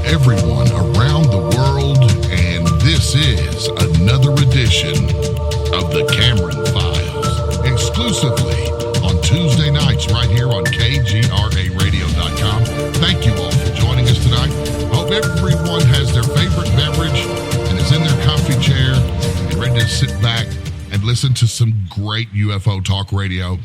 everyone around the world, and this is another edition of the Cameron Files, exclusively on Tuesday nights right here on KGRAradio.com. Thank you all for joining us tonight. I hope everyone has their favorite beverage and is in their comfy chair and ready to sit back and listen to some great UFO talk radio.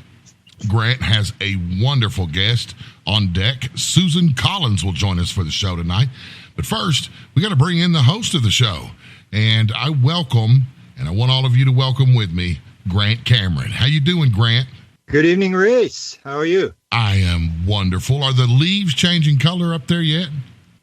Grant has a wonderful guest on deck. Susan Collins will join us for the show tonight. But first, we got to bring in the host of the show. And I welcome, and I want all of you to welcome with me, Grant Cameron. How you doing, Grant? Good evening, Reese. How are you? I am wonderful. Are the leaves changing color up there yet?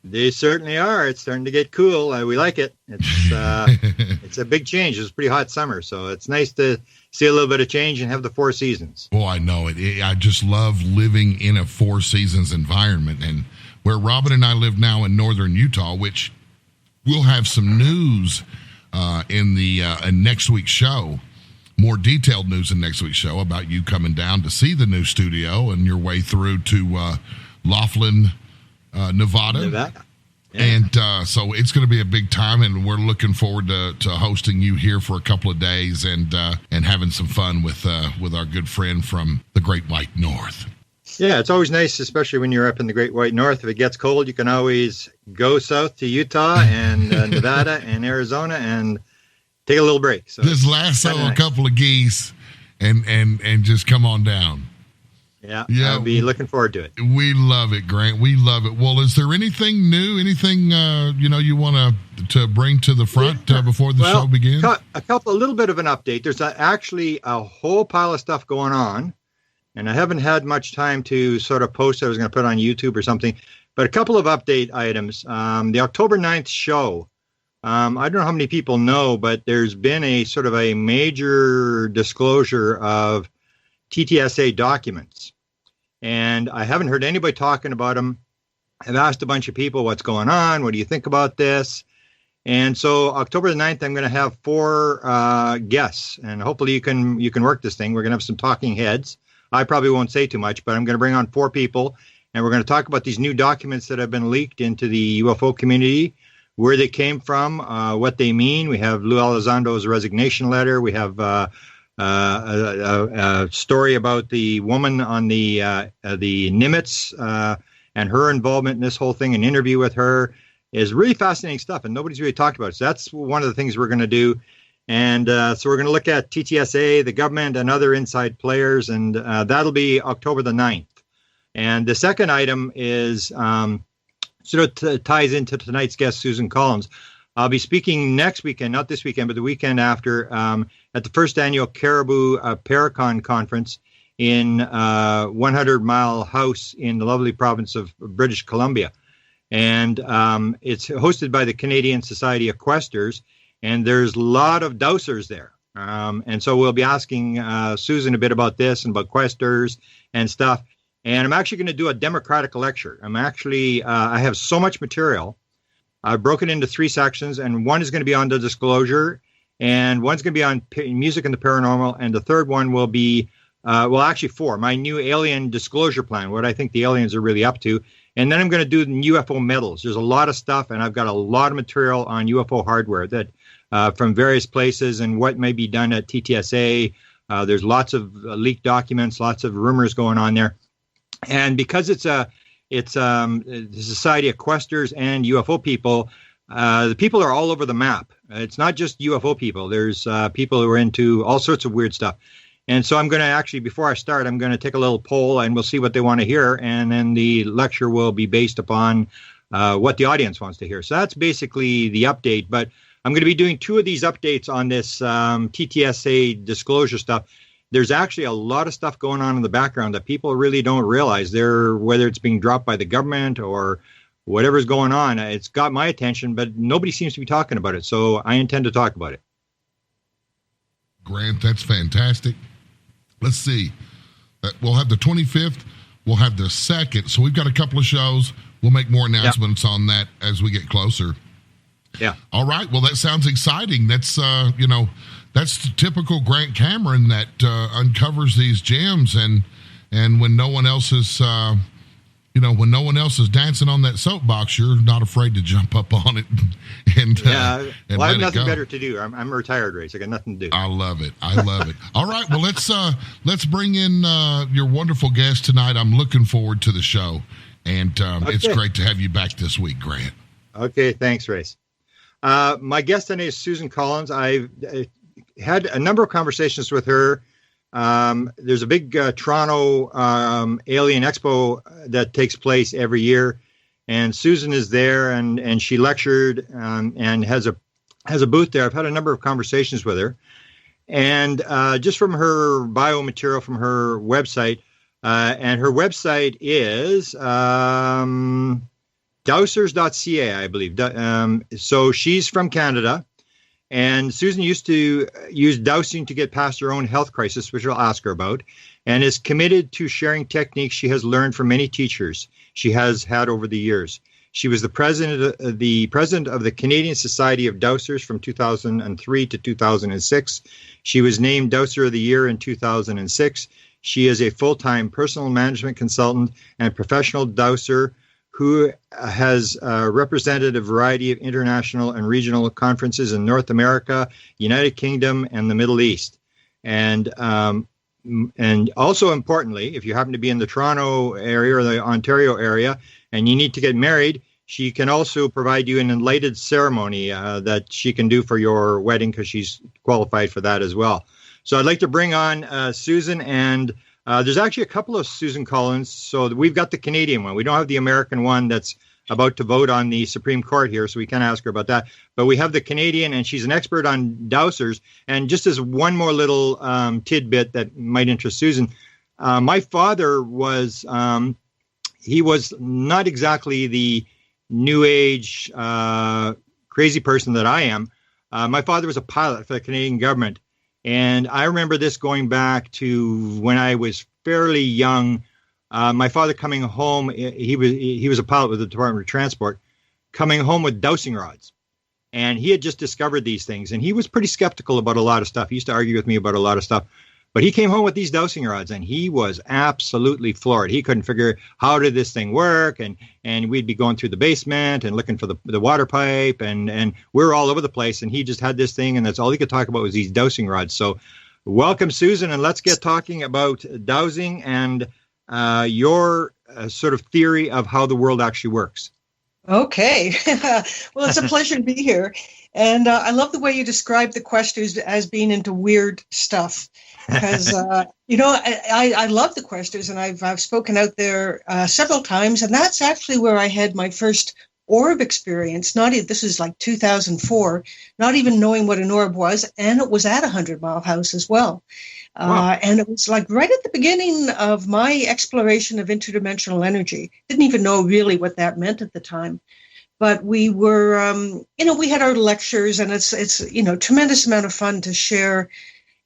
They certainly are. It's starting to get cool. We like it. It's a big change. It's a pretty hot summer, so it's nice to see a little bit of change and have the four seasons. Oh, I know it. I just love living in a four seasons environment. And where Robin and I live now in northern Utah, which we'll have some news in next week's show, more detailed news in next week's show about you coming down to see the new studio and your way through to Laughlin, Nevada. Yeah. And so it's going to be a big time, and we're looking forward to hosting you here for a couple of days and having some fun with our good friend from the Great White North. Yeah, it's always nice, especially when you're up in the Great White North. If it gets cold, you can always go south to Utah and Nevada and Arizona and take a little break. So just lasso a couple of geese and just come on down. Yeah, I'll be looking forward to it. We love it, Grant. We love it. Well, is there anything new, anything you want to bring to the front before the show begins? A little bit of an update. There's actually a whole pile of stuff going on, and I haven't had much time to sort of post. I was going to put it on YouTube or something, but a couple of update items. The October 9th show. I don't know how many people know, but there's been a sort of a major disclosure of TTSA documents. And I haven't heard anybody talking about them. I've asked a bunch of people what's going on. What do you think about this? And so October the 9th, I'm going to have 4 guests, and hopefully you can work this thing. We're going to have some talking heads. I probably won't say too much, but I'm going to bring on 4 people, and we're going to talk about these new documents that have been leaked into the UFO community, where they came from, what they mean. We have Lou Elizondo's resignation letter. We have a story about the woman on the Nimitz and her involvement in this whole thing. An interview with her is really fascinating stuff, and nobody's really talked about it. So that's one of the things we're going to do. And so we're going to look at TTSA, the government, and other inside players, and that'll be October the 9th. And the second item is sort of ties into tonight's guest, Susan Collins. I'll be speaking next weekend, not this weekend, but the weekend after, at the first annual Caribou Paracon Conference in 100 Mile House in the lovely province of British Columbia. And it's hosted by the Canadian Society of Questers, and there's a lot of Dowsers there. And so we'll be asking Susan a bit about this and about Questers and stuff. And I'm actually going to do a democratic lecture. I have so much material. I've broken it into 3 sections, and one is going to be on the disclosure, and one's going to be on music and the paranormal, and the third one will be, 4, my new alien disclosure plan, what I think the aliens are really up to. And then I'm going to do UFO medals. There's a lot of stuff, and I've got a lot of material on UFO hardware that from various places and what may be done at TTSA. There's lots of leaked documents, lots of rumors going on there. And because it's the Society of Questers and UFO people. The people are all over the map. It's not just UFO people. There's people who are into all sorts of weird stuff. And so I'm going to actually, before I start, I'm going to take a little poll and we'll see what they want to hear. And then the lecture will be based upon what the audience wants to hear. So that's basically the update. But I'm going to be doing 2 of these updates on this TTSA disclosure stuff. There's actually a lot of stuff going on in the background that people really don't realize. Whether it's being dropped by the government or whatever's going on, it's got my attention, but nobody seems to be talking about it. So I intend to talk about it. Grant, that's fantastic. Let's see. We'll have the 25th. We'll have the 2nd. So we've got a couple of shows. We'll make more announcements on that as we get closer. Yeah. All right. Well, that sounds exciting. That's, that's the typical Grant Cameron that uncovers these gems, and when no one else is when no one else is dancing on that soapbox, you're not afraid to jump up on it and I have nothing go. better to do. I'm retired, Ray, so I got nothing to do. I love it. All right, well, let's bring in your wonderful guest tonight. I'm looking forward to the show, and It's great to have you back this week, Grant. Okay, thanks, Ray. My guest today is Susan Collins. I've had a number of conversations with her. There's a big Toronto Alien Expo that takes place every year, and Susan is there, and she lectured and has a booth there. I've had a number of conversations with her, and just from her bio material from her website, and her website is dowsers.ca, I believe. So she's from Canada. And Susan used to use dowsing to get past her own health crisis, which I'll ask her about, and is committed to sharing techniques she has learned from many teachers she has had over the years. She was the president of the Canadian Society of Dowsers from 2003 to 2006. She was named Dowser of the Year in 2006. She is a full-time personal management consultant and professional dowser who has represented a variety of international and regional conferences in North America, United Kingdom, and the Middle East. And also importantly, if you happen to be in the Toronto area or the Ontario area and you need to get married, she can also provide you an enlightened ceremony that she can do for your wedding, because she's qualified for that as well. So I'd like to bring on Susan, and there's actually a couple of Susan Collins. So we've got the Canadian one. We don't have the American one that's about to vote on the Supreme Court here, so we can't ask her about that. But we have the Canadian, and she's an expert on dowsers. And just as one more little tidbit that might interest Susan, my father was, he was not exactly the New Age crazy person that I am. My father was a pilot for the Canadian government. And I remember this going back to when I was fairly young. My father coming home, he was a pilot with the Department of Transport, coming home with dowsing rods. And he had just discovered these things. And he was pretty skeptical about a lot of stuff. He used to argue with me about a lot of stuff. But he came home with these dowsing rods, and he was absolutely floored. He couldn't figure how did this thing work, and we'd be going through the basement and looking for the water pipe, and we were all over the place, and he just had this thing, and that's all he could talk about was these dowsing rods. So welcome, Susan, and let's get talking about dowsing and your sort of theory of how the world actually works. Okay. Well, it's a pleasure to be here. And I love the way you describe the questers as being into weird stuff. Because, I love the questers, and I've spoken out there several times. And that's actually where I had my first orb experience. This is like 2004, not even knowing what an orb was. And it was at 100 Mile House as well. Wow. And it was like right at the beginning of my exploration of interdimensional energy. Didn't even know really what that meant at the time. But we were, we had our lectures, and it's tremendous amount of fun to share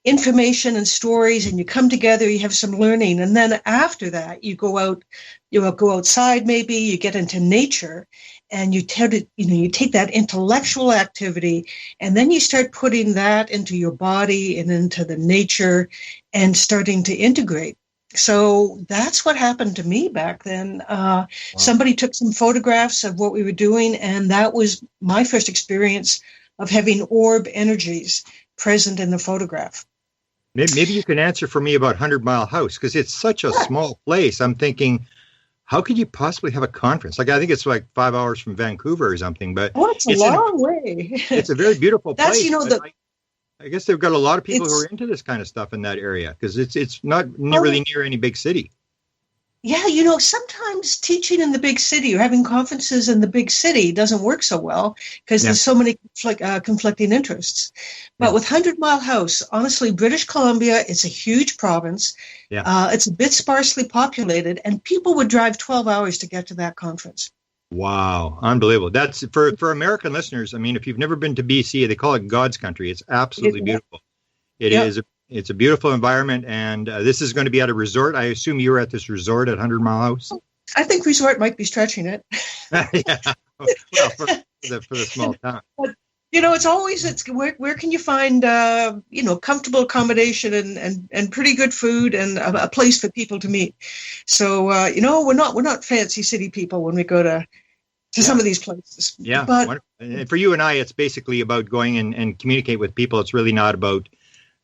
information and stories, and you come together, you have some learning. And then after that, you go out, go outside, maybe you get into nature, and you take that intellectual activity, and then you start putting that into your body and into the nature and starting to integrate. So that's what happened to me back then. Wow. Somebody took some photographs of what we were doing, and that was my first experience of having orb energies present in the photograph. Maybe you can answer for me about 100 Mile House, because it's such a small place. I'm thinking, how could you possibly have a conference? Like, I think it's like 5 hours from Vancouver or something, but it's a long way. It's a very beautiful place. That's, I guess they've got a lot of people who are into this kind of stuff in that area, because it's not really near any big city. Yeah, sometimes teaching in the big city or having conferences in the big city doesn't work so well because there's so many conflicting interests. But with 100 Mile House, honestly, British Columbia, it's a huge province. Yeah. It's a bit sparsely populated, and people would drive 12 hours to get to that conference. Wow, unbelievable. That's for American listeners. I mean, if you've never been to BC, they call it God's country. It's absolutely beautiful. It is. It's a beautiful environment, and this is going to be at a resort. I assume you were at this resort at 100 Mile House? I think resort might be stretching it. Yeah. Well, for the small town. It's always where can you find comfortable accommodation and pretty good food and a place for people to meet. So we're not fancy city people when we go to some of these places. Yeah, but for you and I, it's basically about going and communicate with people. It's really not about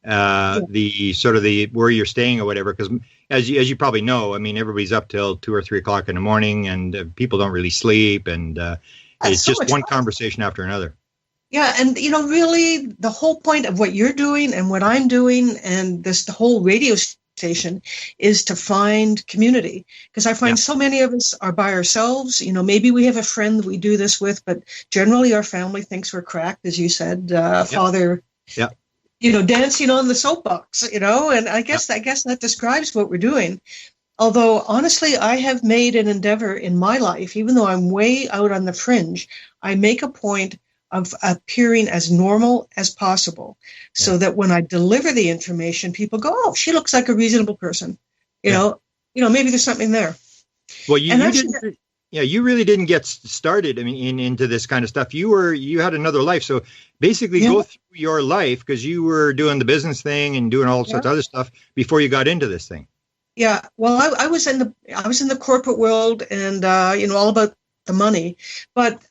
the sort of the where you're staying or whatever. Because as you probably know, I mean, everybody's up till 2 or 3 o'clock in the morning, and people don't really sleep, and it's so just one fun. conversation after another. Yeah, and really the whole point of what you're doing and what I'm doing and the whole radio station is to find community, because I find so many of us are by ourselves. Maybe we have a friend that we do this with, but generally our family thinks we're cracked, as you said, father, dancing on the soapbox, and I guess that describes what we're doing. Although, honestly, I have made an endeavor in my life, even though I'm way out on the fringe, I make a point of appearing as normal as possible, so that when I deliver the information, people go, "Oh, she looks like a reasonable person." Maybe there's something there. Well, you really didn't get started. I mean, into this kind of stuff. You had another life. So basically, go through your life, because you were doing the business thing and doing all sorts of other stuff before you got into this thing. Yeah. Well, I was in the corporate world, and all about the money, but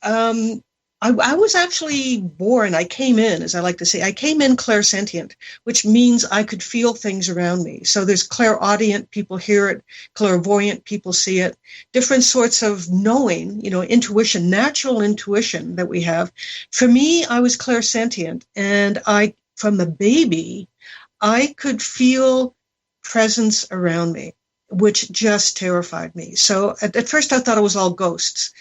I was actually born, I came in, as I like to say, I came in clairsentient, which means I could feel things around me. So there's clairaudient, people hear it, clairvoyant, people see it, different sorts of knowing, intuition, natural intuition that we have. For me, I was clairsentient, and from the baby, I could feel presence around me, which just terrified me. So at first I thought it was all ghosts.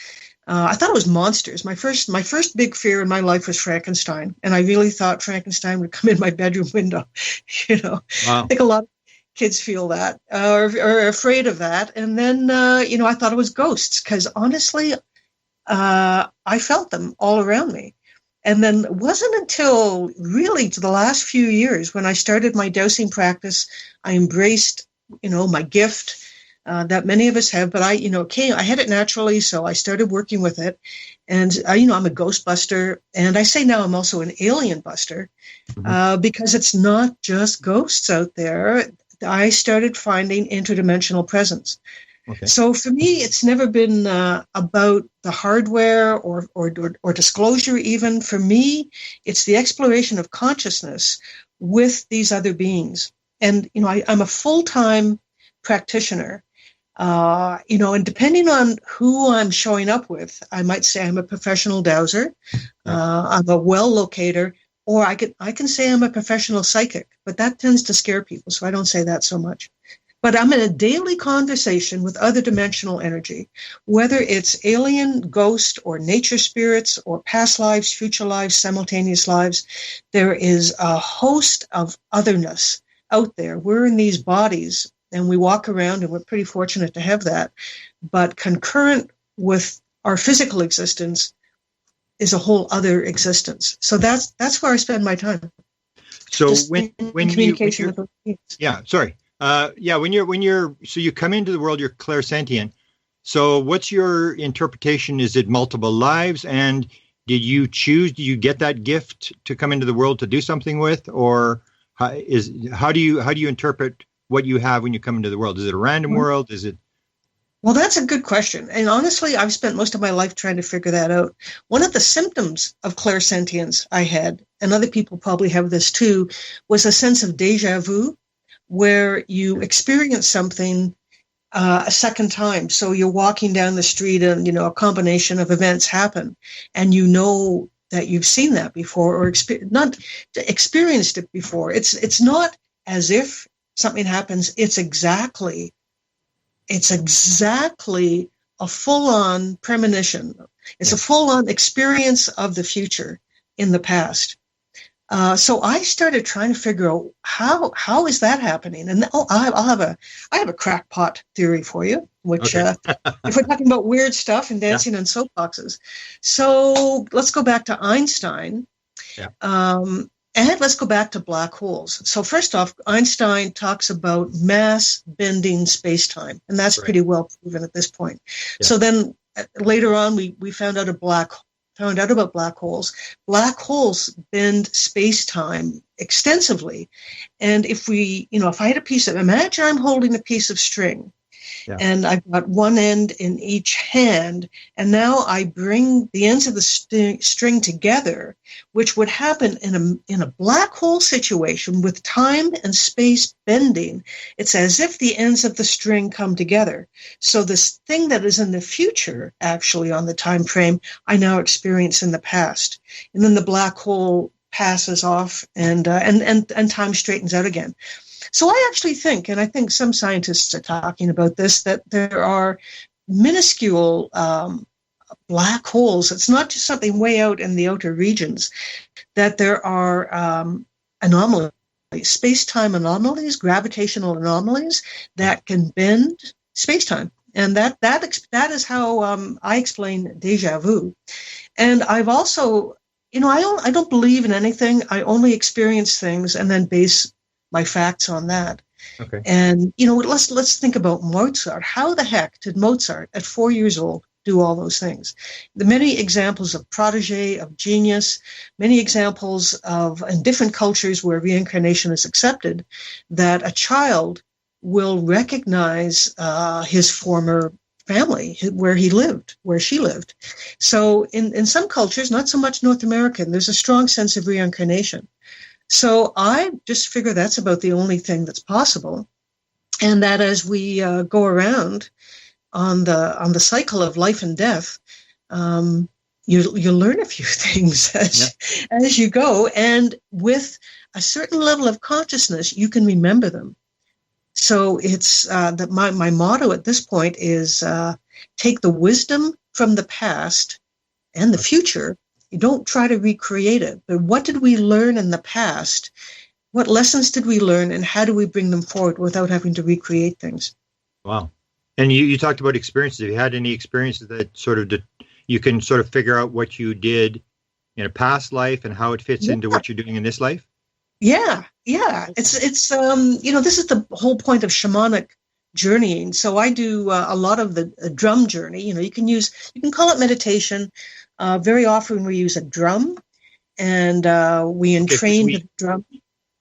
I thought it was monsters. My first big fear in my life was Frankenstein, and I really thought Frankenstein would come in my bedroom window. Wow. I think a lot of kids feel that or are afraid of that. And then, I thought it was ghosts, because honestly, I felt them all around me. And then it wasn't until really to the last few years when I started my dowsing practice, I embraced, my gift. That many of us have, but I had it naturally, so I started working with it. And, I'm a ghost buster, and I say now I'm also an alien buster, because it's not just ghosts out there. I started finding interdimensional presence. Okay. So for me, it's never been about the hardware or disclosure even. For me, it's the exploration of consciousness with these other beings. And, I'm a full-time practitioner. And depending on who I'm showing up with, I might say I'm a professional dowser, I'm a well locator, or I can say I'm a professional psychic, but that tends to scare people, so I don't say that so much. But I'm in a daily conversation with other dimensional energy, whether it's alien, ghost, or nature spirits, or past lives, future lives, simultaneous lives. There is a host of otherness out there. We're in these bodies, and we walk around, and we're pretty fortunate to have that. But concurrent with our physical existence is a whole other existence. So that's where I spend my time. So just when communication with those beings. When you're so you come into the world, you're clairsentient. So what's your interpretation? Is it multiple lives? And did you get that gift to come into the world to do something with, or how do you interpret what you have when you come into the world? Is it a random world? Is it? Well, that's a good question. And honestly, I've spent most of my life trying to figure that out. One of the symptoms of clairsentience I had, and other people probably have this too, was a sense of deja vu, where you experience something a second time. So you're walking down the street and, a combination of events happen, and that you've seen that before or not experienced it before. It's not as if something happens. It's exactly a full-on premonition. It's a full-on experience of the future in the past. So I started trying to figure out how is that happening. And I have a crackpot theory for you, which if we're talking about weird stuff and dancing on soapboxes. So let's go back to Einstein. Yeah. And let's go back to black holes. So first off, Einstein talks about mass bending space-time, and that's pretty well proven at this point. Yeah. So then later on, we found out a black found out about black holes bend space-time extensively. And if I had imagine I'm holding a piece of string. Yeah. And I've got one end in each hand, and now I bring the ends of the string together, which would happen in a black hole situation with time and space bending. It's as if the ends of the string come together. So this thing that is in the future, actually on the time frame, I now experience in the past, and then the black hole passes off, and time straightens out again. So I actually think, and I think some scientists are talking about this, that there are minuscule black holes. It's not just something way out in the outer regions, that there are anomalies, space-time anomalies, gravitational anomalies that can bend space-time. And that is how I explain deja vu. And I've also, I don't believe in anything. I only experience things and then base my facts on that. Okay. And let's think about Mozart. How the heck did Mozart at 4 years old do all those things? The many examples of protege, of genius, many examples of in different cultures where reincarnation is accepted, that a child will recognize his former family, where she lived. So in some cultures, not so much North American, there's a strong sense of reincarnation. So I just figure that's about the only thing that's possible, and that as we go around on the cycle of life and death, you learn a few things as you go, and with a certain level of consciousness, you can remember them. So it's that my motto at this point is take the wisdom from the past and the future. You don't try to recreate it, but what did we learn in the past? What lessons did we learn, and how do we bring them forward without having to recreate things? Wow. And you talked about experiences. Have you had any experiences that sort of you can sort of figure out what you did in a past life and how it fits into what you're doing in this life? Yeah. It's this is the whole point of shamanic journeying. So I do a lot of the drum journey. You can call it meditation. Very often we use a drum, and we entrain the drum.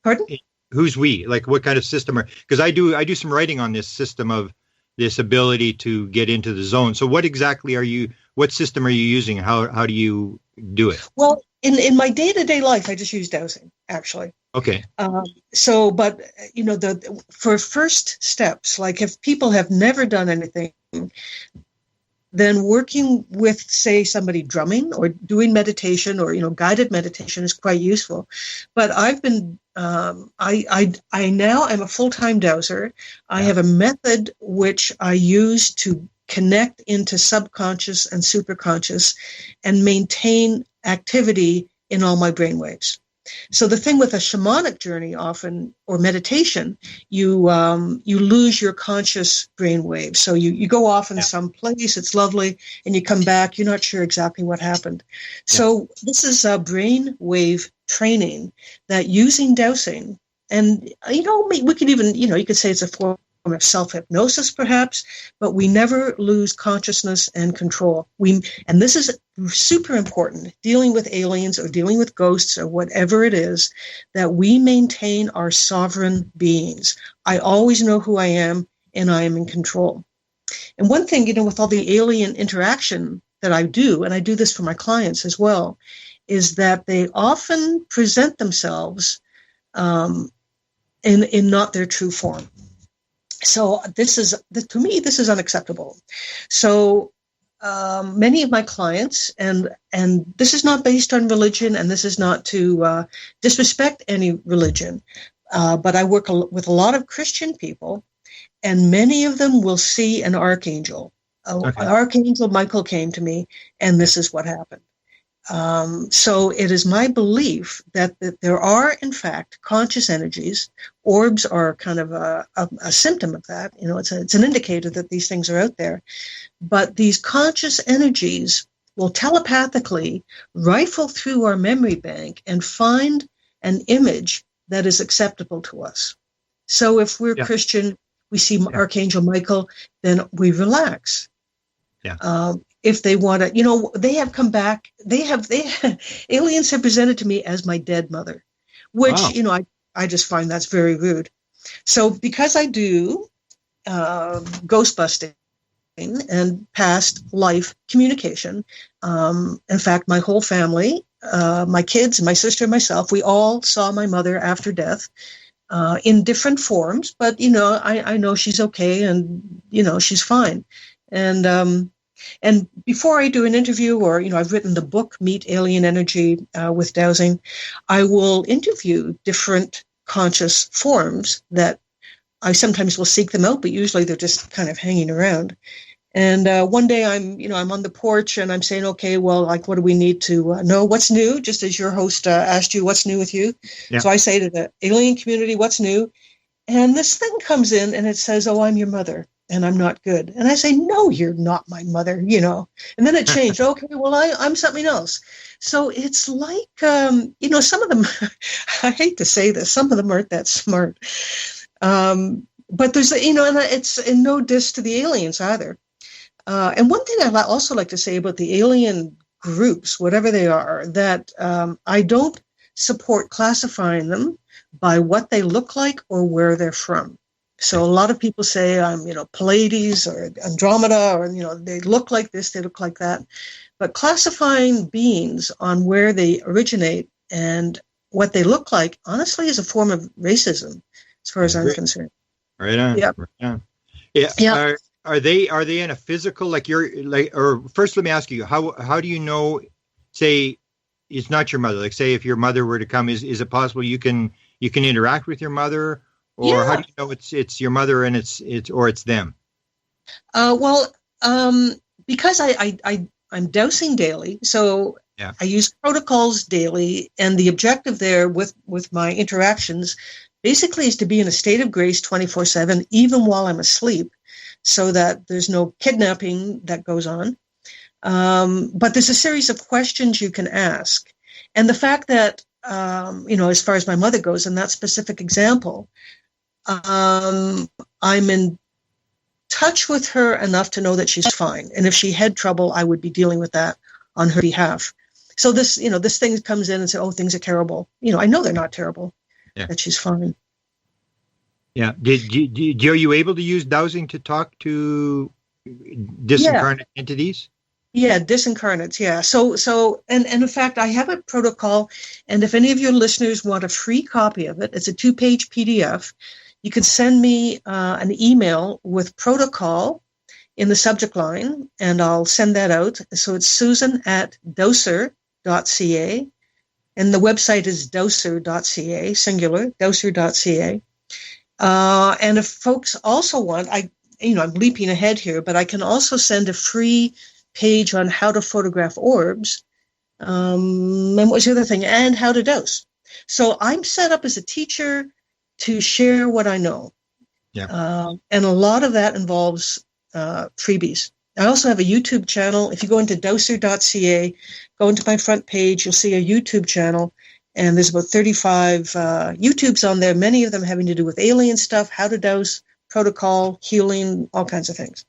Pardon? Who's we? Like what kind of system? Because I do some writing on this system of this ability to get into the zone. So what exactly what system are you using? How do you do it? Well, in my day-to-day life, I just use dowsing, actually. Okay. For first steps, like if people have never done anything, then working with, say, somebody drumming or doing meditation or, guided meditation is quite useful. But I've been, I now am a full-time dowser. I have a method which I use to connect into subconscious and superconscious and maintain activity in all my brainwaves. So the thing with a shamanic journey often, or meditation, you lose your conscious brainwaves. So you go off in some place, it's lovely, and you come back, you're not sure exactly what happened. So this is a brainwave training that using dowsing, and we could even, you could say it's a form of self-hypnosis perhaps, but we never lose consciousness and control. And this is super important, dealing with aliens or dealing with ghosts or whatever it is, that we maintain our sovereign beings. I always know who I am, and I am in control. And one thing, with all the alien interaction that I do, and I do this for my clients as well, is that they often present themselves in not their true form. So to me, this is unacceptable. So many of my clients, and this is not based on religion, and this is not to disrespect any religion, but I work with a lot of Christian people, and many of them will see an archangel. Archangel Michael came to me, and this is what happened. So it is my belief that there are, in fact, conscious energies. Orbs are kind of a symptom of that. It's an indicator that these things are out there. But these conscious energies will telepathically rifle through our memory bank and find an image that is acceptable to us. So if we're Christian, we see Archangel Michael, then we relax. if they want to, they have come back. Aliens have presented to me as my dead mother, which, Wow. I just find that's very rude. So because I do ghost busting and past life communication, in fact, my whole family, my kids, my sister, and myself, we all saw my mother after death in different forms. But, I know she's okay, and, she's fine. And before I do an interview, or, I've written the book, Meet Alien Energy with Dowsing, I will interview different conscious forms that I sometimes will seek them out, but usually they're just kind of hanging around. And one day I'm on the porch and I'm saying, okay, well, like, what do we need to know? What's new? Just as your host asked you, what's new with you? Yeah. So I say to the alien community, what's new? And this thing comes in and it says, oh, I'm your mother and I'm not good. And I say, no, you're not my mother, And then it changed. Okay, well, I'm something else. So it's like, some of them, I hate to say this, some of them aren't that smart. But there's, and it's in no diss to the aliens either. And one thing I'd also like to say about the alien groups, whatever they are, that I don't support classifying them by what they look like or where they're from. So a lot of people say I'm, Pleiades or Andromeda, or, they look like this, they look like that. But classifying beings on where they originate and what they look like, honestly, is a form of racism, as far as I'm concerned. Right on. Yep. Right on. Yeah. Yeah. Are they in a physical, or first let me ask you, how do you know, say it's not your mother, like say if your mother were to come, is it possible you can interact with your mother, or how do you know it's your mother and it's them? Because I'm dosing daily, so yeah. I use protocols daily, and the objective there with my interactions basically is to be in a state of grace 24/7, even while I'm asleep, so that there's no kidnapping that goes on. But there's a series of questions you can ask. And the fact that, as far as my mother goes, in that specific example, I'm in touch with her enough to know that she's fine. And if she had trouble, I would be dealing with that on her behalf. So this thing comes in and says, oh, things are terrible. I know they're not terrible, that she's fine. Yeah. Are you able to use dowsing to talk to disincarnate entities? Yeah, disincarnates. Yeah. So, and in fact, I have a protocol, and if any of your listeners want a free copy of it, it's a 2-page PDF. You can send me an email with protocol in the subject line, and I'll send that out. So it's susan@dowswer.ca, and the website is dowswer.ca, singular, dowswer.ca. And if folks also want, I'm leaping ahead here, but I can also send a free page on how to photograph orbs. And what was the other thing? And how to dose. So I'm set up as a teacher to share what I know. Yeah. And a lot of that involves freebies. I also have a YouTube channel. If you go into dowswer.ca, go into my front page, you'll see a YouTube channel. And there's about 35 YouTubes on there, many of them having to do with alien stuff, how to dose, protocol, healing, all kinds of things.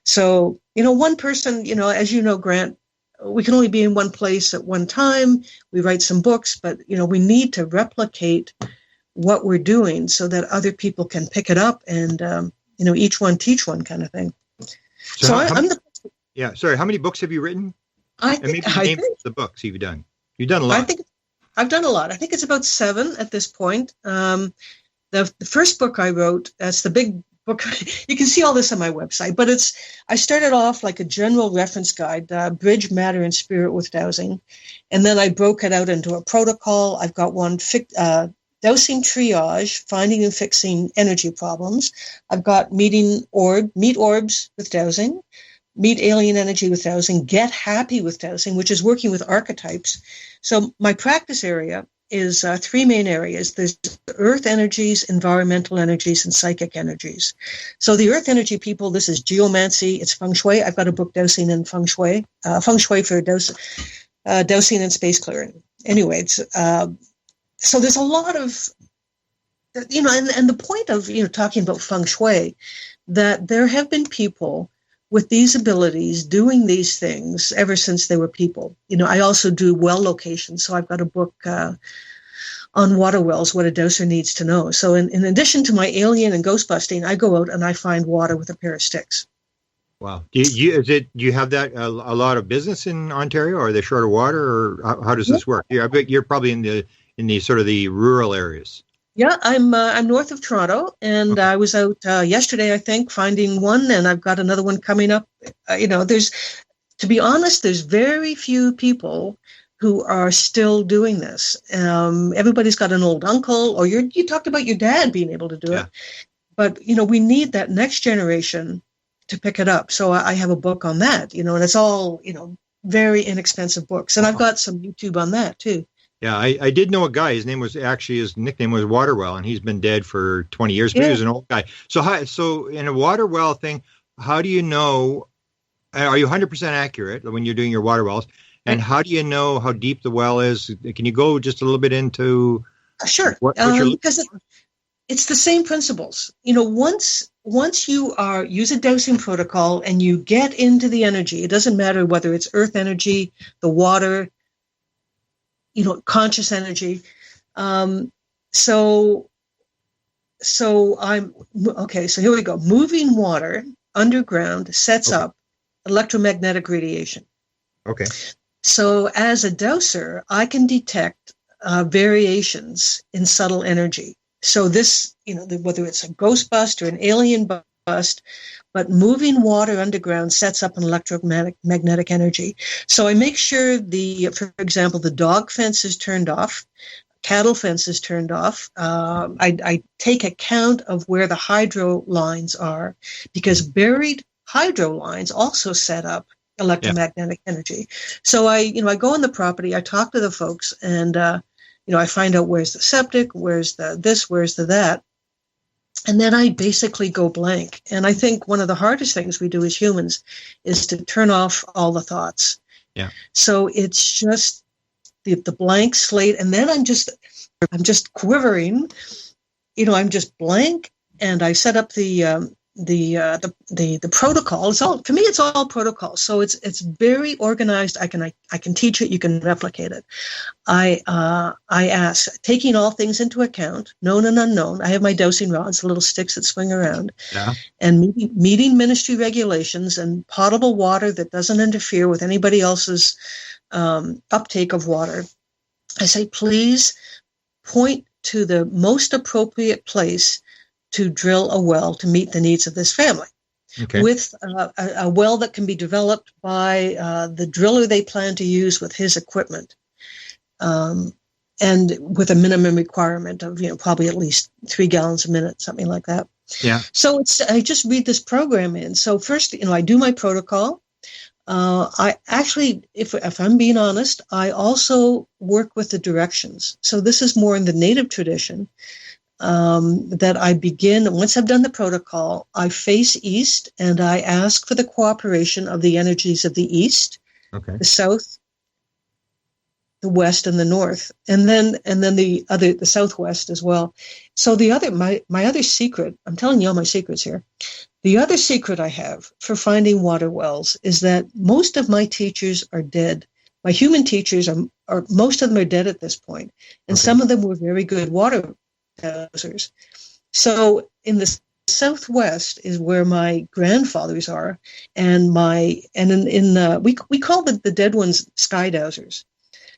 So, one person, as you know, Grant, we can only be in one place at one time. We write some books, but, we need to replicate what we're doing so that other people can pick it up and, each one teach one kind of thing. So I'm the... Yeah, sorry, how many books have you written? And maybe name the books you've done. You've done a lot. I've done a lot. I think it's about 7 at this point. The first book I wrote, that's the big book. You can see all this on my website, but I started off like a general reference guide, Bridge Matter and Spirit with Dowsing. And then I broke it out into a protocol. I've got one, Dowsing Triage, Finding and Fixing Energy Problems. I've got Meet Orbs with Dowsing, Meet Alien Energy with Dowsing, Get Happy with Dowsing, which is working with archetypes. So my practice area is 3 main areas. There's earth energies, environmental energies, and psychic energies. So the earth energy people, this is geomancy, it's feng shui. I've got a book, Dowsing and Feng Shui for dowsing and space clearing. Anyway, so there's a lot of, and the point of, talking about feng shui, that there have been people with these abilities, doing these things ever since they were people. I also do well locations. So I've got a book on water wells, what a dowser needs to know. So in addition to my alien and ghost busting, I go out and I find water with a pair of sticks. Wow. Do you have that a lot of business in Ontario? Are they short of water, or how does this work? I bet you're probably in the sort of the rural areas. Yeah, I'm north of Toronto, and I was out yesterday, I think, finding one, and I've got another one coming up. To be honest, there's very few people who are still doing this. Everybody's got an old uncle, or you talked about your dad being able to do it, but we need that next generation to pick it up. So I have a book on that, and it's all very inexpensive books, and I've got some YouTube on that too. Yeah, I did know a guy. His nickname was Waterwell, and he's been dead for 20 years, but he was an old guy. So in a water well thing, how do you know, are you 100% accurate when you're doing your water wells? And how do you know how deep the well is? Can you go just a little bit into? Sure, because it's the same principles. Once you use a dowsing protocol and you get into the energy, it doesn't matter whether it's earth energy, the water, conscious energy. So here we go. Moving water underground sets up electromagnetic radiation. Okay. So as a dowser, I can detect variations in subtle energy. So this, whether it's a ghost bust or an alien bust, but moving water underground sets up an electromagnetic energy. So I make sure for example, the dog fence is turned off, cattle fence is turned off. I take account of where the hydro lines are, because buried hydro lines also set up electromagnetic energy. So I go on the property, I talk to the folks, and I find out where's the septic, where's the this, where's the that. And then I basically go blank. And I think one of the hardest things we do as humans is to turn off all the thoughts. Yeah. So it's just the blank slate. And then I'm just quivering. I'm just blank. And I set up the protocol. It's all protocol. So it's very organized. I can teach it. You can replicate it. I ask, taking all things into account, known and unknown. I have my dowsing rods, the little sticks that swing around, and meeting ministry regulations and potable water that doesn't interfere with anybody else's uptake of water. I say, please point to the most appropriate place to drill a well to meet the needs of this family, with a well that can be developed by the driller they plan to use with his equipment, and with a minimum requirement of probably at least 3 gallons a minute, something like that. Yeah. So I just read this program in. So first, I do my protocol. I actually, if I'm being honest, I also work with the directions. So this is more in the native tradition. That I begin, once I've done the protocol, I face east and I ask for the cooperation of the energies of the east, the south, the west, and the north, and then the southwest as well. So my other secret, I'm telling you all my secrets here. The other secret I have for finding water wells is that most of my teachers are dead. My human teachers are most of them are dead at this point, and some of them were very good water dowsers. So in the southwest is where my grandfathers are, and we call the dead ones sky dowsers.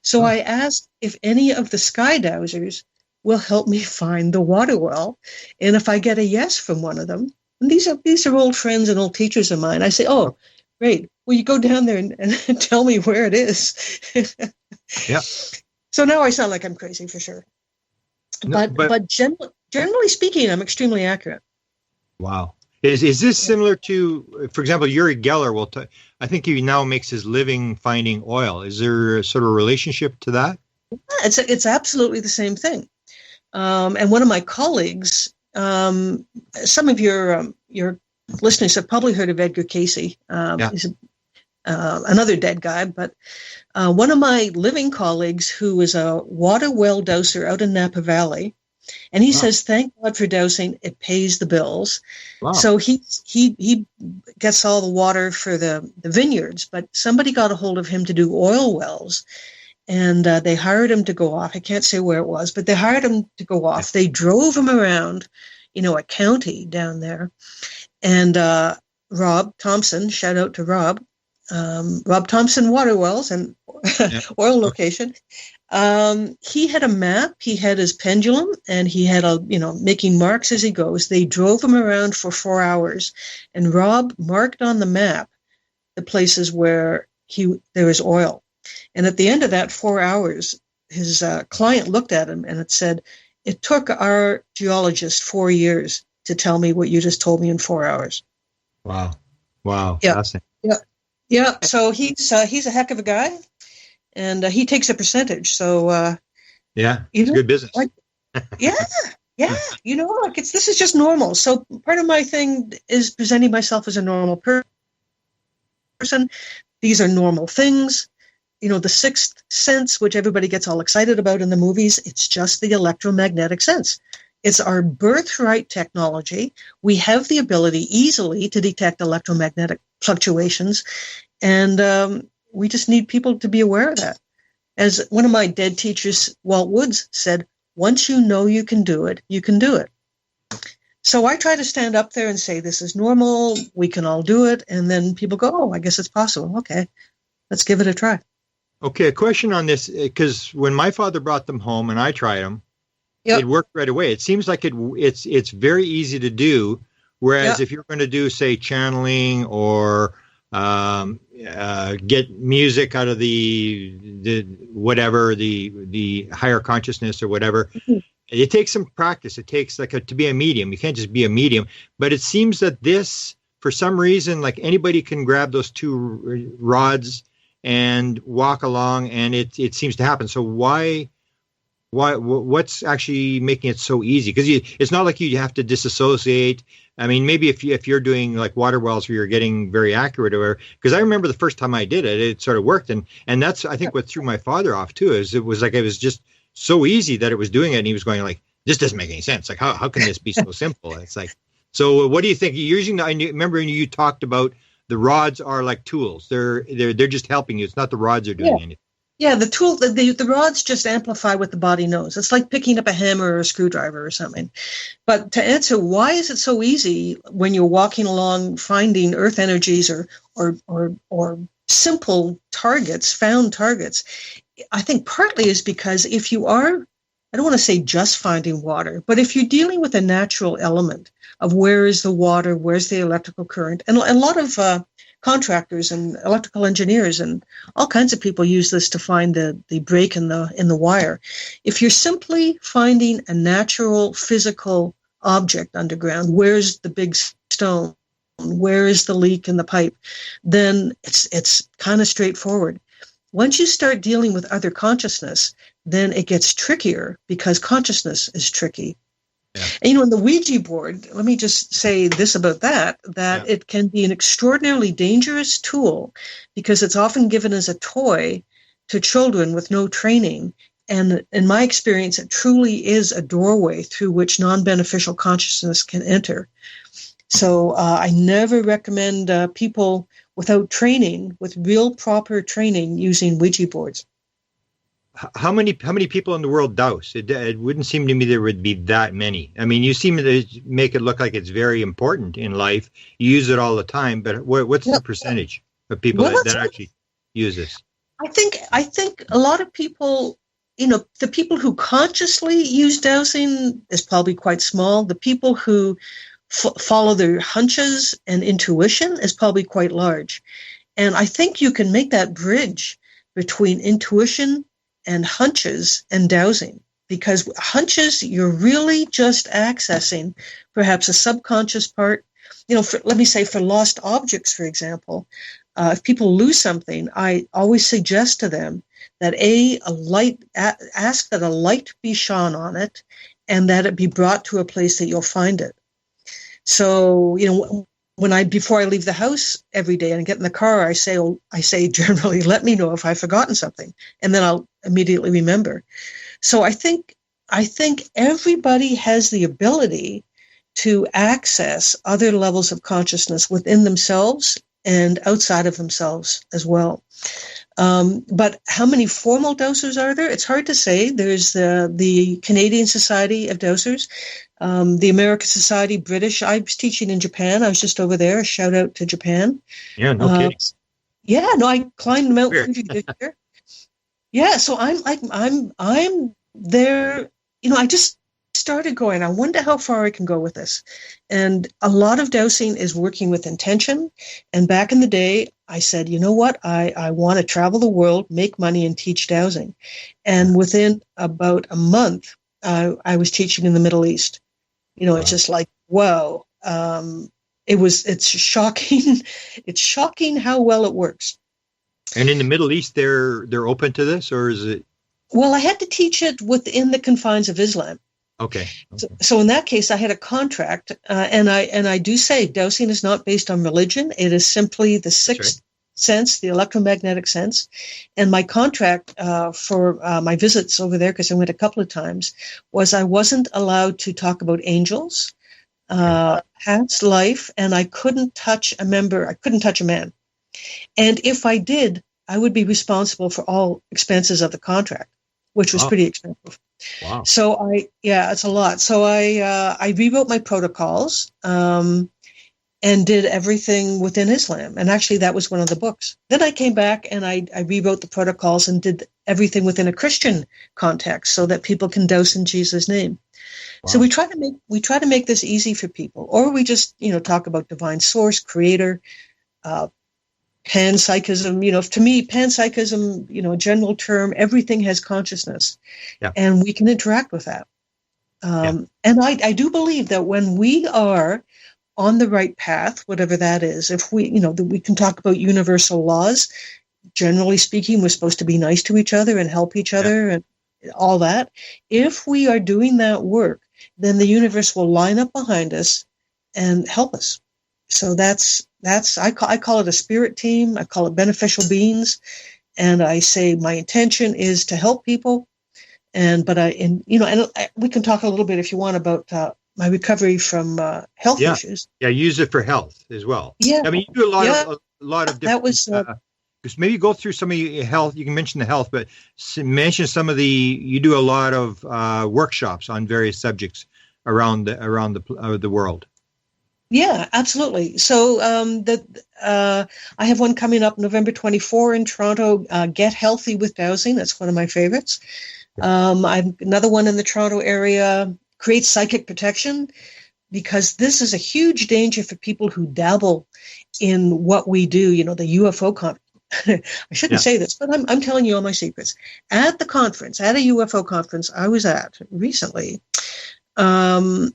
So I asked if any of the sky dowsers will help me find the water well, and if I get a yes from one of them, and these are old friends and old teachers of mine, I say, oh, great. Will you go down there and tell me where it is? Yeah. So now I sound like I'm crazy for sure. But generally speaking, I'm extremely accurate. Wow. Is this similar to, for example, Uri Geller? I think he now makes his living finding oil. Is there a sort of relationship to that? Yeah, it's absolutely the same thing. And one of my colleagues, some of your listeners have probably heard of Edgar Casey. He's another dead guy, but one of my living colleagues who is a water well dowser out in Napa Valley, And he says, thank God for dowsing. It pays the bills. Wow. So he gets all the water for the vineyards, but somebody got a hold of him to do oil wells. And they hired him to go off. I can't say where it was, but they hired him to go off. They drove him around, a county down there. And Rob Thompson, shout out to Rob Thompson Water Wells and oil location. He had a map, he had his pendulum, and he had making marks as he goes. They drove him around for 4 hours, and Rob marked on the map the places where there was oil. And at the end of that 4 hours, his client looked at him and it said, it took our geologist 4 years to tell me what you just told me in 4 hours. Wow. Yeah. Yeah. So he's a heck of a guy, and he takes a percentage. So, it's good business. This is just normal. So part of my thing is presenting myself as a normal person. These are normal things. The sixth sense, which everybody gets all excited about in the movies, it's just the electromagnetic sense. It's our birthright technology. We have the ability easily to detect electromagnetic fluctuations, and we just need people to be aware of that. As one of my dead teachers, Walt Woods, said, once you know you can do it, you can do it. So I try to stand up there and say, this is normal, we can all do it, and then people go, oh, I guess it's possible. Okay, let's give it a try. Okay, a question on this, because when my father brought them home and I tried them, it worked right away. It seems like it's very easy to do, whereas if you're going to do, say, channeling or get music out of the higher consciousness or whatever, it takes some practice. It takes to be a medium. You can't just be a medium. But it seems that this, for some reason, like anybody can grab those two rods and walk along, and it seems to happen. So what's actually making it so easy? Because it's not like you have to disassociate. I mean, maybe if you're doing like water wells where you're getting very accurate, or because I remember the first time I did it, it sort of worked, and that's I think what threw my father off too. Is it was just so easy that it was doing it, and he was going like, this doesn't make any sense. Like how can this be so simple? It's like, so what do you think? You're using, I remember you talked about the rods are like tools. They're just helping you. It's not the rods are doing anything. Yeah, the rods just amplify what the body knows. It's like picking up a hammer or a screwdriver or something. But to answer, why is it so easy when you're walking along finding earth energies or simple targets, found targets? I think partly is because if you are, I don't want to say just finding water, but if you're dealing with a natural element of where is the water, where's the electrical current, and a lot of contractors and electrical engineers and all kinds of people use this to find the break in the wire. If you're simply finding a natural physical object underground, where's the big stone, where is the leak in the pipe, then it's kind of straightforward. Once you start dealing with other consciousness, then it gets trickier because consciousness is tricky. Yeah. And, in the Ouija board, let me just say this about that it can be an extraordinarily dangerous tool because it's often given as a toy to children with no training. And in my experience, it truly is a doorway through which non-beneficial consciousness can enter. So I never recommend people without training, with real proper training, using Ouija boards. How many people in the world dowse? It wouldn't seem to me there would be that many. I mean, you seem to make it look like it's very important in life. You use it all the time, but what's the percentage of people that actually use this? I think a lot of people, the people who consciously use dowsing is probably quite small. The people who follow their hunches and intuition is probably quite large. And I think you can make that bridge between intuition and hunches and dowsing, because hunches, you're really just accessing perhaps a subconscious part. Let me say for lost objects, for example, if people lose something, I always suggest to them that ask that a light be shone on it and that it be brought to a place that you'll find it. So, before I leave the house every day and get in the car, I say generally, let me know if I've forgotten something, and then I'll immediately remember. So I think I think everybody has the ability to access other levels of consciousness within themselves and outside of themselves as well. But how many formal dowsers are there? It's hard to say. There's the Canadian Society of Dowsers, the American Society, British. I was teaching in Japan. I was just over there. A shout out to Japan. Yeah, no kidding. Yeah, no, I climbed Mount Fuji this year. Yeah, so I'm there. I just started going, I wonder how far I can go with this. And a lot of dowsing is working with intention. And back in the day, I said, you know what? I want to travel the world, make money, and teach dowsing. And within about a month, I was teaching in the Middle East. It's just like, whoa. It's shocking. It's shocking how well it works. And in the Middle East, they're open to this, or is it? Well, I had to teach it within the confines of Islam. Okay. So in that case, I had a contract, and I do say dowsing is not based on religion. It is simply the sixth sense, the electromagnetic sense. And my contract for my visits over there, because I went a couple of times, was I wasn't allowed to talk about angels, past life, and I couldn't touch a member. I couldn't touch a man. And if I did, I would be responsible for all expenses of the contract, which was pretty expensive. Wow. So it's a lot. So I rewrote my protocols and did everything within Islam. And actually, that was one of the books. Then I came back and I rewrote the protocols and did everything within a Christian context so that people can dowse in Jesus' name. Wow. So we try to make this easy for people, or we just talk about divine source, creator, panpsychism. To me, panpsychism, a general term, everything has consciousness, and we can interact with that. And I do believe that when we are on the right path, whatever that is, if we, that we can talk about universal laws. Generally speaking, we're supposed to be nice to each other and help each other and all that. If we are doing that work, then the universe will line up behind us and help us. So I call it a spirit team. I call it beneficial beings, and I say my intention is to help people. And we can talk a little bit if you want about my recovery from health issues. Yeah, use it for health as well. Yeah, I mean, you do a lot of different. That was. Just maybe go through some of your health. You can mention the health, but mention some of you do a lot of workshops on various subjects around the world. Yeah, absolutely. So I have one coming up November 24 in Toronto, Get Healthy with Dowsing. That's one of my favorites. I have another one in the Toronto area, Create Psychic Protection, because this is a huge danger for people who dabble in what we do, the UFO conference. I shouldn't say this, but I'm telling you all my secrets. At the conference, at a UFO conference I was at recently, 2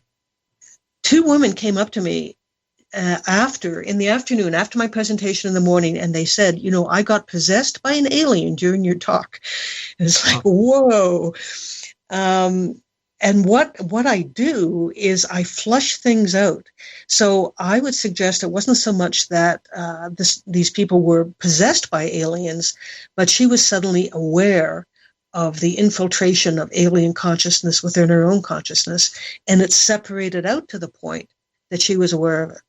women came up to me in the afternoon, after my presentation in the morning, and they said, I got possessed by an alien during your talk. And it's like, whoa. And what I do is I flush things out. So I would suggest it wasn't so much that these people were possessed by aliens, but she was suddenly aware of the infiltration of alien consciousness within her own consciousness, and it separated out to the point that she was aware of it.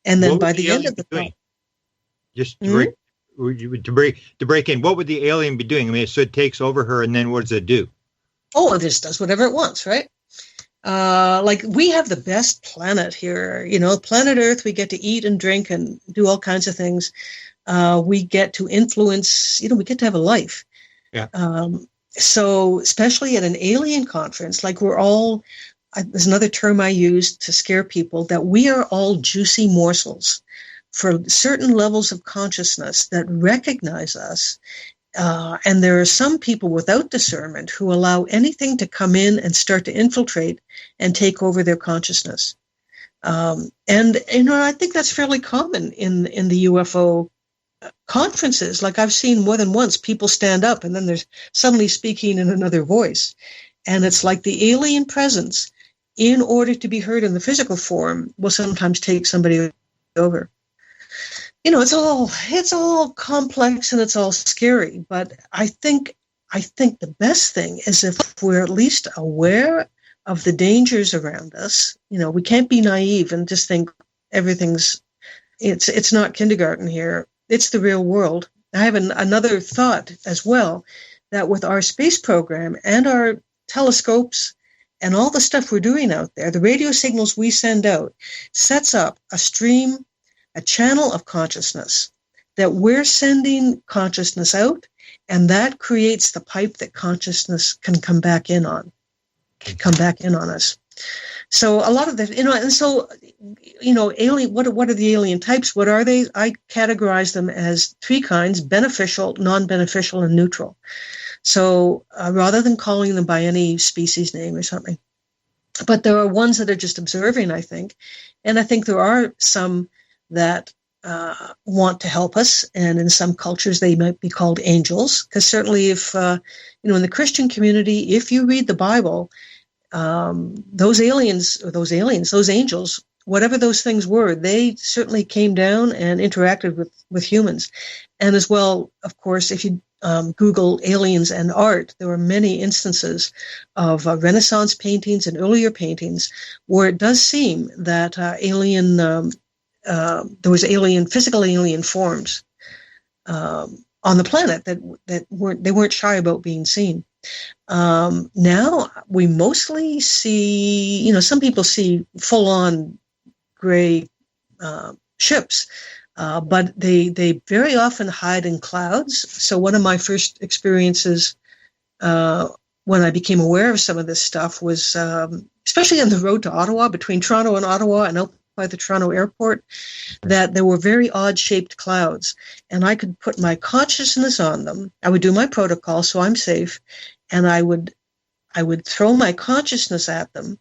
And then by the end of the talk, just to break in, what would the alien be doing? I mean, so it takes over her, and then what does it do? Oh, it just does whatever it wants, right? Like we have the best planet here, planet Earth. We get to eat and drink and do all kinds of things. We get to influence, we get to have a life. Yeah. So especially at an alien conference, like there's another term I use to scare people, that we are all juicy morsels for certain levels of consciousness that recognize us. And there are some people without discernment who allow anything to come in and start to infiltrate and take over their consciousness. And I think that's fairly common in the UFO conferences. Like I've seen more than once, people stand up and then they're suddenly speaking in another voice. And it's like the alien presence, in order to be heard in the physical form, will sometimes take somebody over. It's all complex and it's all scary, but I think I think the best thing is if we're at least aware of the dangers around us. We can't be naive and just think it's not kindergarten here. It's the real world. I have another thought as well, that with our space program and our telescopes and all the stuff we're doing out there, the radio signals we send out sets up a stream, a channel of consciousness, that we're sending consciousness out, and that creates the pipe that consciousness can come back in on us. So a lot of the, and so, alien, what are the alien types? What are they? I categorize them as three kinds: beneficial, non-beneficial, and neutral. So rather than calling them by any species name or something, but there are ones that are just observing, I think. And I think there are some that want to help us. And in some cultures, they might be called angels. Because certainly if, in the Christian community, if you read the Bible, those angels, whatever those things were, they certainly came down and interacted with humans. And as well, of course, if you Google aliens and art, there were many instances of Renaissance paintings and earlier paintings where it does seem that there was physical alien forms on the planet that weren't shy about being seen. Now we mostly see, some people see full-on gray ships, but they very often hide in clouds. So one of my first experiences when I became aware of some of this stuff was, especially on the road to Ottawa, between Toronto and Ottawa and out by the Toronto airport, that there were very odd-shaped clouds, and I could put my consciousness on them. I would do my protocol, so I'm safe, and I would throw my consciousness at them,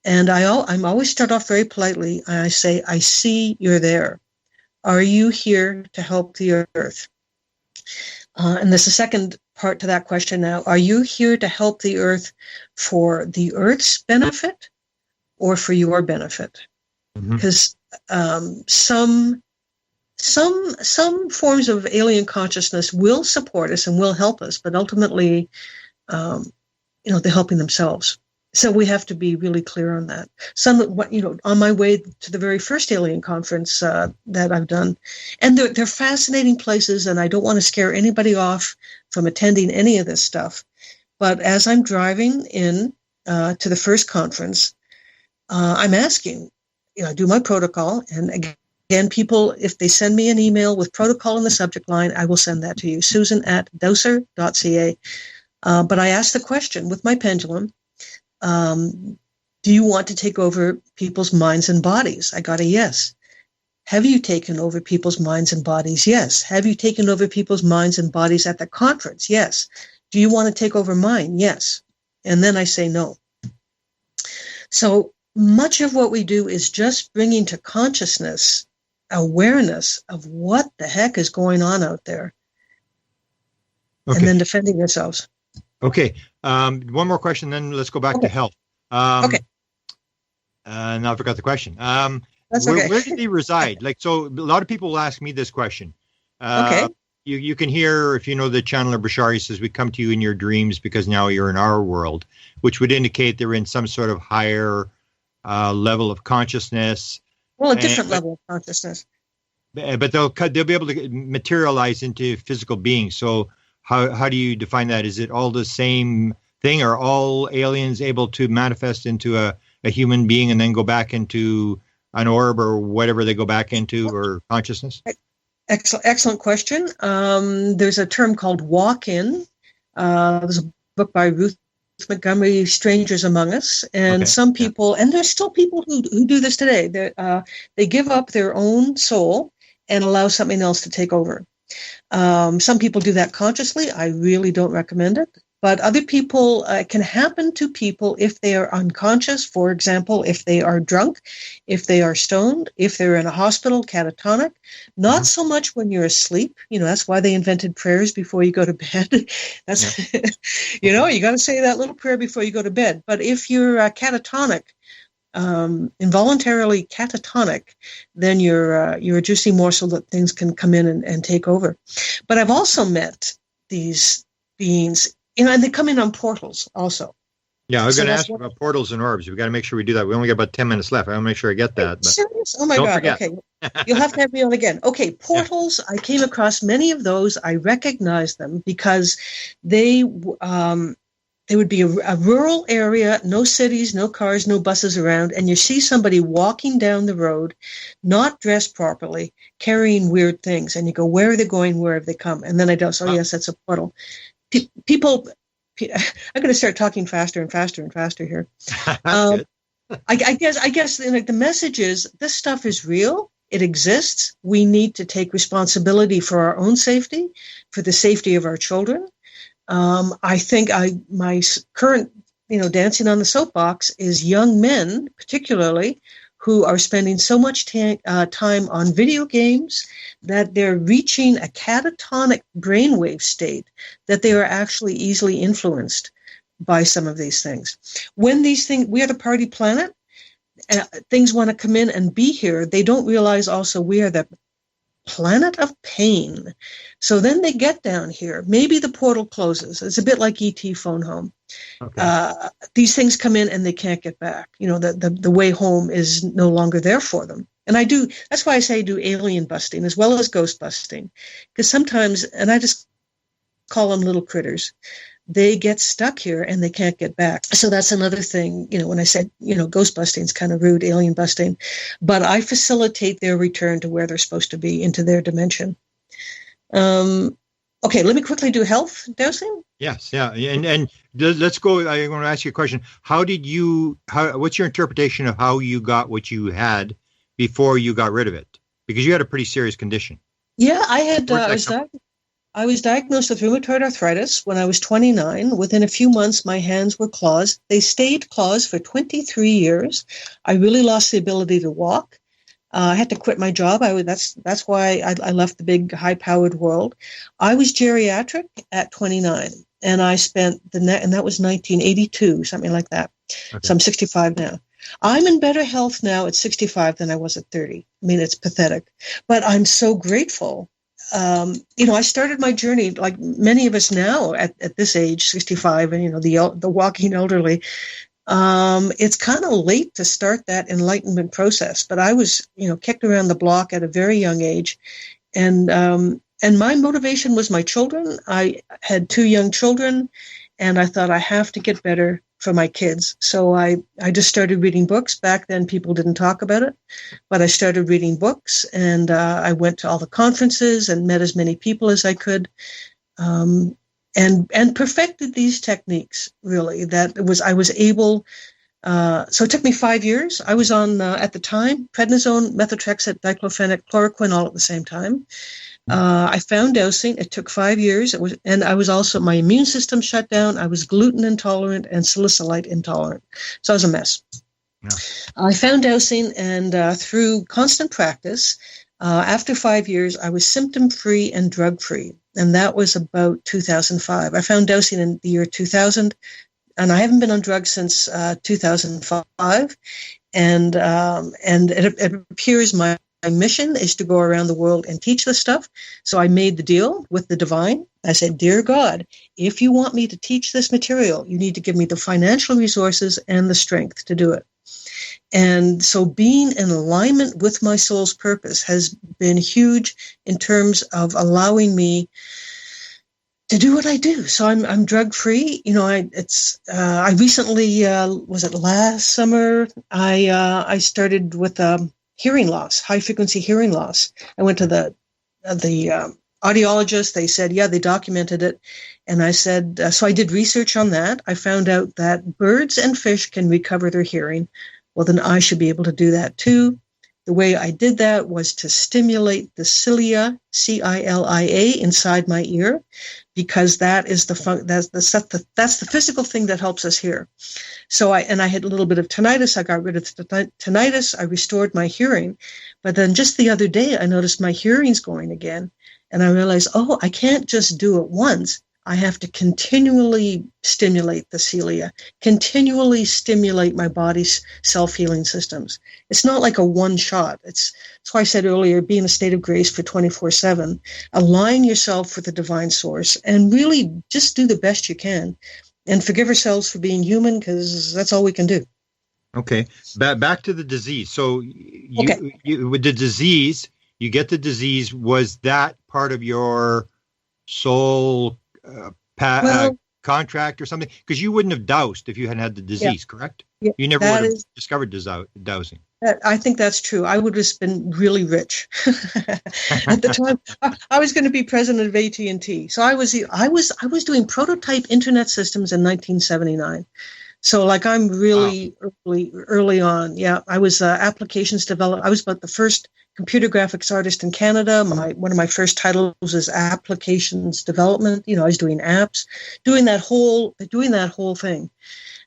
and I'm always start off very politely, and I say, "I see you're there. Are you here to help the Earth?" And there's a second part to that question now. Are you here to help the Earth for the Earth's benefit or for your benefit? Because some forms of alien consciousness will support us and will help us, but ultimately, they're helping themselves. So we have to be really clear on that. On my way to the very first alien conference that I've done, and they're fascinating places, and I don't want to scare anybody off from attending any of this stuff. But as I'm driving in to the first conference, I'm asking, I do my protocol, and again, people, if they send me an email with protocol in the subject line, I will send that to you, Susan@Dowswer.ca. But I ask the question with my pendulum, do you want to take over people's minds and bodies? I got a yes. Have you taken over people's minds and bodies? Yes. Have you taken over people's minds and bodies at the conference? Yes. Do you want to take over mine? Yes. And then I say no. So much of what we do is just bringing to consciousness awareness of what the heck is going on out there, and then defending ourselves. Okay. One more question, then let's go back to health. Okay. Now I forgot the question. That's where do they reside? So a lot of people will ask me this question. You can hear, if you know the channeler Bashari says, we come to you in your dreams because now you're in our world, which would indicate they're in some sort of higher level of consciousness. Well, a different level of consciousness. But they'll be able to materialize into physical beings. So how do you define that? Is it all the same thing? Are all aliens able to manifest into a human being and then go back into an orb or whatever they go back into, or consciousness? Excellent question. There's a term called walk-in. There's a book by Ruth Montgomery, Strangers Among Us, and some people, and there's still people who do this today. They give up their own soul and allow something else to take over. Some people do that consciously. I really don't recommend it. But other people, it can happen to people if they are unconscious. For example, if they are drunk, if they are stoned, if they're in a hospital, catatonic. Not so much when you're asleep. That's why they invented prayers before you go to bed. That's, you got to say that little prayer before you go to bed. But if you're catatonic, involuntarily catatonic, then you're a juicy morsel that things can come in and take over. But I've also met these beings and they come in on portals also. Yeah, I was So going to that's ask you about portals and orbs. We got to make sure we do that. We only got about 10 minutes left. I want to make sure I get that. But Serious? Oh my don't God. forget. Okay. You'll have to have me on again. Okay. Portals. I came across many of those. I recognize them because they would be a rural area, no cities, no cars, no buses around. And you see somebody walking down the road, not dressed properly, carrying weird things. And you go, where are they going? Where have they come? And then I don't. So yes, that's a portal. People, I'm going to start talking faster and faster and faster here. That's good. I guess the message is this stuff is real. It exists. We need to take responsibility for our own safety, for the safety of our children. I think my current, dancing on the soapbox is young men, particularly, who are spending so much time on video games that they're reaching a catatonic brainwave state that they are actually easily influenced by some of these things. When these things, we are the party planet, things want to come in and be here, they don't realize also we are the planet of pain. So then they get down here. Maybe the portal closes. It's a bit like E.T. Phone Home. Okay. These things come in and they can't get back. The way home is no longer there for them. And that's why I say I do alien busting as well as ghost busting. Because sometimes, and I just call them little critters, they get stuck here and they can't get back. So that's another thing, when I said, ghost busting is kind of rude, alien busting, but I facilitate their return to where they're supposed to be, into their dimension. Okay, let me quickly do health dosing. Yes, yeah. And let's go. I want to ask you a question. What's your interpretation of how you got what you had before you got rid of it? Because you had a pretty serious condition. Yeah, I was diagnosed with rheumatoid arthritis when I was 29. Within a few months, my hands were claws. They stayed claws for 23 years. I really lost the ability to walk. I had to quit my job. That's why I left the big, high-powered world. I was geriatric at 29, and I spent and that was 1982, something like that. Okay. So I'm 65 now. I'm in better health now at 65 than I was at 30. I mean, it's pathetic, but I'm so grateful. I started my journey like many of us now at this age, 65, and the walking elderly. It's kind of late to start that enlightenment process, but I was, kicked around the block at a very young age, and my motivation was my children. I had 2 young children, and I thought I have to get better for my kids. So I just started reading books. Back then, people didn't talk about it, but I started reading books, and I went to all the conferences and met as many people as I could, and perfected these techniques. Really, I was able. So it took me 5 years. I was on at the time prednisone, methotrexate, diclofenac, chloroquine all at the same time. I found dosing. It took 5 years. I was also, my immune system shut down. I was gluten intolerant and salicylate intolerant. So I was a mess. Yeah. I found dosing, and through constant practice, after 5 years, I was symptom-free and drug-free. And that was about 2005. I found dosing in the year 2000, and I haven't been on drugs since 2005. And it appears my mission is to go around the world and teach this stuff. So I made the deal with the divine. I said, dear God, if you want me to teach this material, you need to give me the financial resources and the strength to do it. And so being in alignment with my soul's purpose has been huge in terms of allowing me to do what I do. So I'm drug free. I recently, was it last summer? I started with hearing loss, high frequency hearing loss. I went to the audiologist. They said, yeah, they documented it. And I said, so I did research on that. I found out that birds and fish can recover their hearing. Well, then I should be able to do that too. The way I did that was to stimulate the cilia, CILIA, inside my ear, because that is that's the physical thing that helps us hear. So I had a little bit of tinnitus. I got rid of the tinnitus. I restored my hearing. But then just the other day, I noticed my hearing's going again. And I realized, I can't just do it once. I have to continually stimulate the cilia, continually stimulate my body's self-healing systems. It's not like a one shot. That's why I said earlier, be in a state of grace for 24/7. Align yourself with the divine source and really just do the best you can. And forgive ourselves for being human, because that's all we can do. Okay. Back to the disease. So you with the disease, you get the disease. Was that part of your soul contract or something? Because you wouldn't have dowsed if you hadn't had the disease, correct? Yeah, you never would have discovered dowsing. I think that's true. I would have been really rich at the time. I was going to be president of AT&T, so I was doing prototype internet systems in 1979. So, like, I'm really early on. Yeah, I was applications developed. I was about the first computer graphics artist in Canada. One of my first titles was applications development. I was doing apps, doing that whole thing,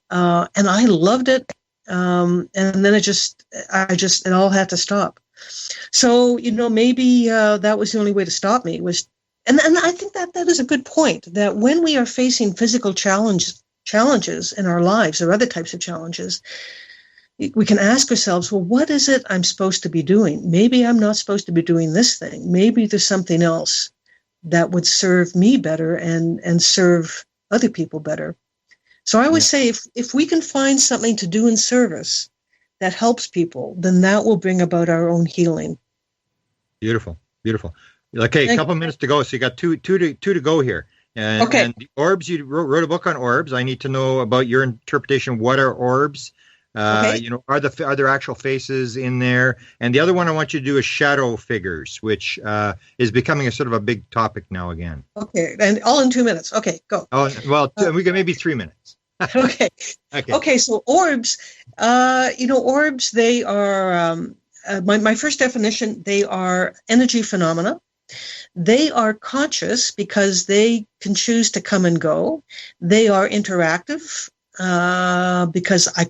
and I loved it. And then it all had to stop. So, maybe that was the only way to stop me was, and I think that is a good point, that when we are facing physical challenges in our lives or other types of challenges, we can ask ourselves, well, what is it I'm supposed to be doing? Maybe I'm not supposed to be doing this thing. Maybe there's something else that would serve me better and serve other people better. So I always say, if we can find something to do in service that helps people, then that will bring about our own healing. Beautiful. Okay, a couple minutes to go. So you got two to go here. And the orbs, you wrote a book on orbs. I need to know about your interpretation. What are orbs? Are there actual faces in there? And the other one I want you to do is shadow figures, which is becoming a sort of a big topic now again. Okay, and all in 2 minutes. Okay, go. Oh, well, we got maybe 3 minutes. Okay. So orbs, orbs, they are, my first definition, they are energy phenomena. They are conscious because they can choose to come and go. They are interactive because I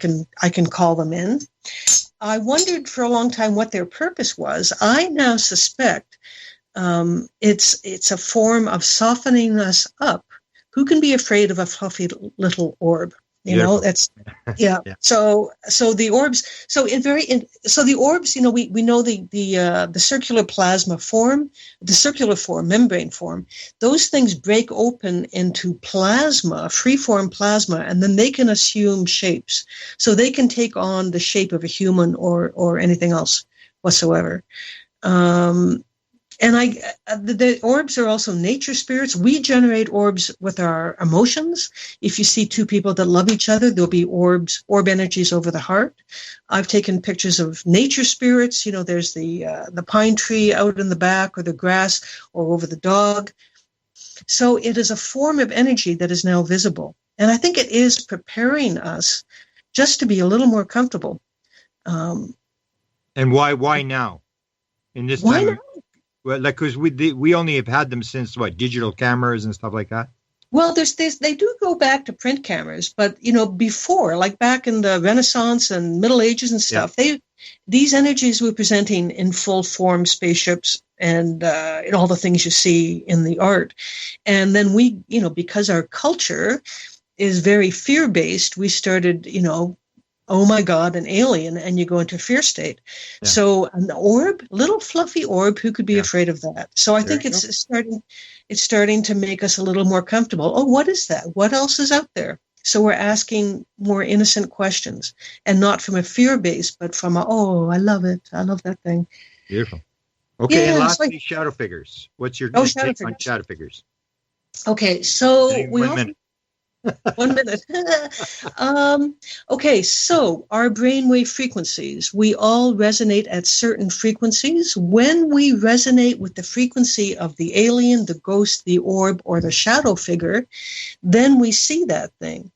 can call them in. I wondered for a long time what their purpose was. I now suspect it's a form of softening us up. Who can be afraid of a fluffy little orb? That's So the orbs. So the orbs. We know the circular plasma form, the circular form, membrane form. Those things break open into plasma, free-form plasma, and then they can assume shapes. So they can take on the shape of a human or anything else whatsoever. And the orbs are also nature spirits. We generate orbs with our emotions. If you see two people that love each other, there'll be orb energies over the heart. I've taken pictures of nature spirits. There's the pine tree out in the back, or the grass, or over the dog. So it is a form of energy that is now visible. And I think it is preparing us just to be a little more comfortable. And why now? In this why time? Now? Well, because we only have had them since digital cameras and stuff like that. Well, they do go back to print cameras, but before, like back in the Renaissance and Middle Ages and stuff, these energies were presenting in full form spaceships and all the things you see in the art. And then we, because our culture is very fear based, we started, oh my God, an alien, and you go into a fear state. Yeah. So an orb, little fluffy orb, who could be afraid of that? So I think it's starting to make us a little more comfortable. Oh, what is that? What else is out there? So we're asking more innocent questions, and not from a fear base, but from I love it. I love that thing. Beautiful. Okay, and lastly, shadow figures. What's your take on shadow figures? Okay, so we 1 minute. 1 minute. Okay, so our brainwave frequencies, we all resonate at certain frequencies. When we resonate with the frequency of the alien, the ghost, the orb, or the shadow figure, then we see that thing.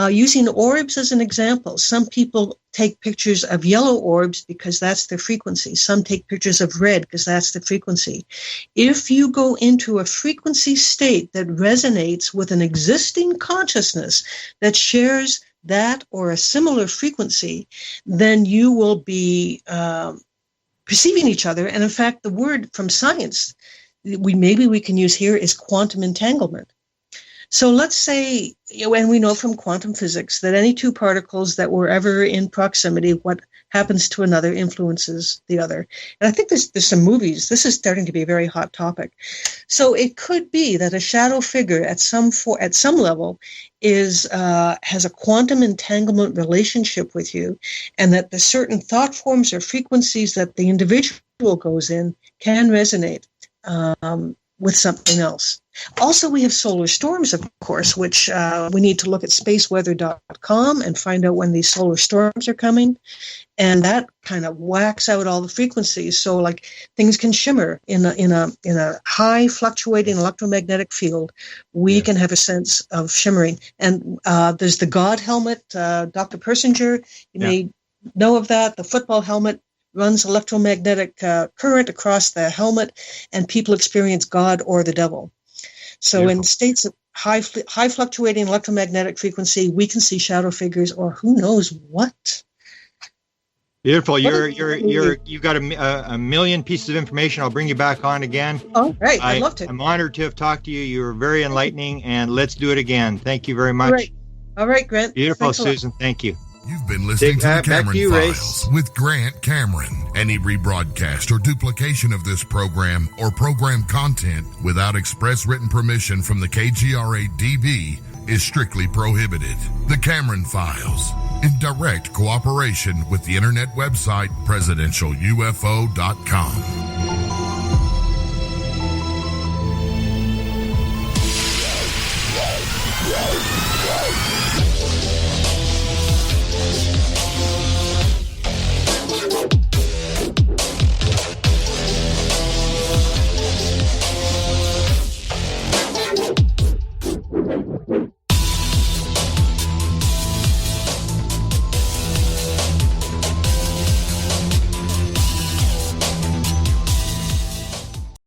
Using orbs as an example, some people take pictures of yellow orbs because that's their frequency. Some take pictures of red because that's the frequency. If you go into a frequency state that resonates with an existing consciousness that shares that or a similar frequency, then you will be perceiving each other. And in fact, the word from science we can use here is quantum entanglement. So let's say, and we know from quantum physics that any two particles that were ever in proximity, what happens to another influences the other. And I think there's some movies. This is starting to be a very hot topic. So it could be that a shadow figure at some level has a quantum entanglement relationship with you, and that the certain thought forms or frequencies that the individual goes in can resonate with something else. Also, we have solar storms, of course, which we need to look at spaceweather.com and find out when these solar storms are coming. And that kind of whacks out all the frequencies. So like things can shimmer in a high fluctuating electromagnetic field. We can have a sense of shimmering. And there's the God helmet, Dr. Persinger, you may know of that, the football helmet. Runs electromagnetic current across the helmet, and people experience God or the devil. So in states of high fluctuating electromagnetic frequency, we can see shadow figures or who knows what. Beautiful. You've got a million pieces of information. I'll bring you back on again. Oh, great. I'd love to. I'm honored to have talked to you. You were very enlightening, and let's do it again. Thank you very much. All right, Grant. Beautiful, Susan. Thank you. You've been listening to the Cameron Files with Grant Cameron. Any rebroadcast or duplication of this program or program content without express written permission from the KGRA-DB is strictly prohibited. The Cameron Files, in direct cooperation with the internet website presidentialufo.com.